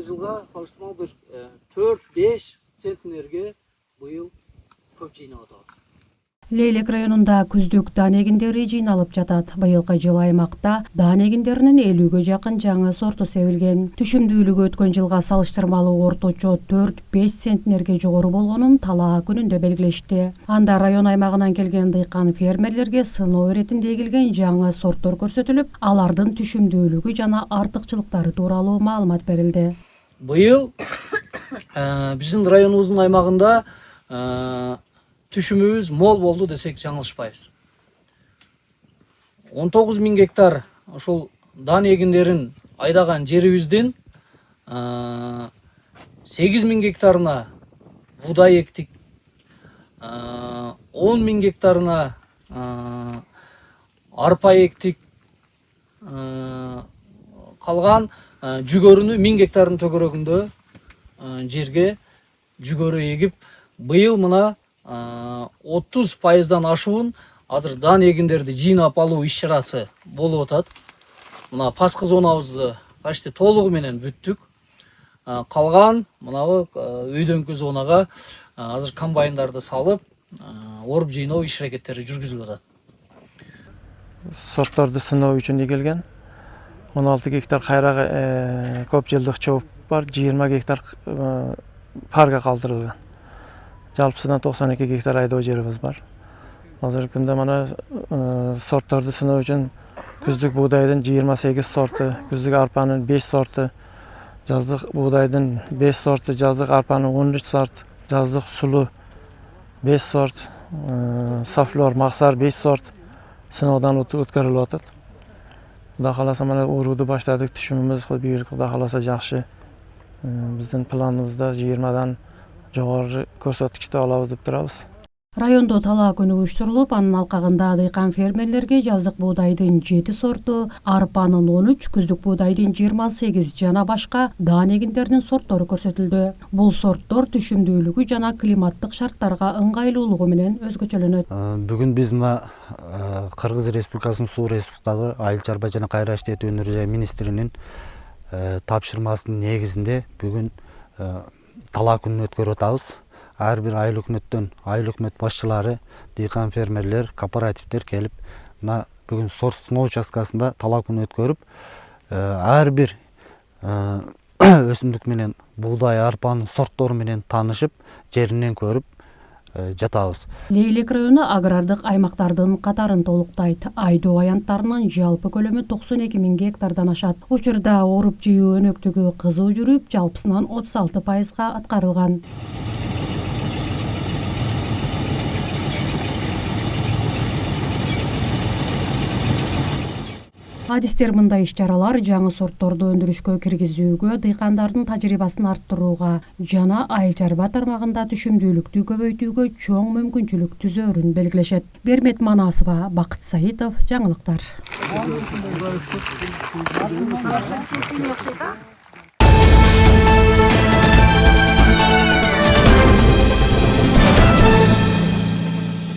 жылга салыштырмалуу бир 4-5 центнерге быйыл көп жыйнап атабыз. Лейлек районунда күздүк дан эгиндери жыйналып жатат. Быйылкы жыл аймакта дан эгиндеринин 50ге жакын жаңы сорту себилген. Түшүмдүүлүгү өткөн жылга салыштырмалуу орточо 4-5 центнерге жогору болгонун талаа күнүндө белгилешти. Анда район аймагынан келген дыйкан фермерлерге сыноо иретинде эгилген жаңы сорттор көрсөтүлүп, алардын түшүмдүүлүгү жана артыкчылыктары тууралуу маалымат берилди. Быйыл биздин районубуздун аймагында түшүмүбүз мол болду десек жаңылышпайбыз. 19 000 гектар ошол дан эгиндерин айдаган жерибиздин 8 000 гектарына будай эктик, 10 000 гектарына арпа эктик, калган жүгөрүнү 1000 гектардын төгөрөгүндө жерге жүгөрү эгип, быйыл мына 30%дан ашуун азыр дан эгиндерди жыйнап алуу иш чарасы болуп атат. Мына паскы зонабызды почти толугу менен бүттүк. Калган мынабы өйдөңкү зонага азыр комбайндарды салып, оруп жыйноо иш аракеттери жүргүзүлүп атат. Сортторду сыноо үчүн эгилген 16 гектар кайра көп жылдык чоп бар, 20 гектар парга калтырылган. Жалпысынан 92 гектар айдоо жерибиз бар. Азыркы күндө мана сортторду сыноо үчүн күздүк бугдайдын 28 сорту, күздүк арпанын 5 сорту, жаздык бугдайдын 5 сорту, жаздык арпанын 13 сорт, жаздык сулуу 5 сорт, сафлор, максар 5 сорт сыноодон өткөрүлүп атат. Кудай кааласа мана урууду баштадык, түшүмүбүз быйыл кудай кааласа жакшы. Биздин планыбызда 20дан жогору көрсөткүчтү алабыз деп турабыз. Райондо талаа күнү уюштурулуп, анын алкагында дыйкан фермерлерге жаздык буудайдын 7 сорту, арпанын 13, күздүк буудайдын 28 жана башка дан эгиндеринин сорттору көрсөтүлдү. Бул сорттор түшүмдүүлүгү жана климаттык шарттарга ыңгайлуулугу менен өзгөчөлөнөт. Бүгүн биз мына Кыргыз Республикасынын суу ресурстары айыл чарба жана кайра иштетүү өнөр жай министринин тапшырмасынын негизинде бүгүн талаа күнүн өткөрүп атабыз. Ар бир айыл өкмөт башчылары, дыйкан фермерлер, кооперативдер келип, мына бүгүн сорт сыноо участкасында талаа күнү өткөрүп, ар бир өсүмдүк менен буудай, арпанын сорттору менен таанышып, жеринен көрүп жатабыз. Лейлек району агрардык аймактардын катарын толуктайт. Айдоо аянттарынын жалпы көлөмү 92 000 гектардан ашат. Учурда оруп жыйуу өнөктүгү кызуу жүрүп, жалпысынан 36%га аткарылган. Адистер мындай иш-чаралар жаңы сортторду өндүрүшкө киргизүүгө, дыйкандардын тажрыйбасын арттырууга жана айыл чарба тармагында түшүмдүүлүктү көбөйтүүгө чоң мүмкүнчүлүк түзөөрүн белгилешет. Бермет Манасова, Бакыт Саитов, жаңылыктар.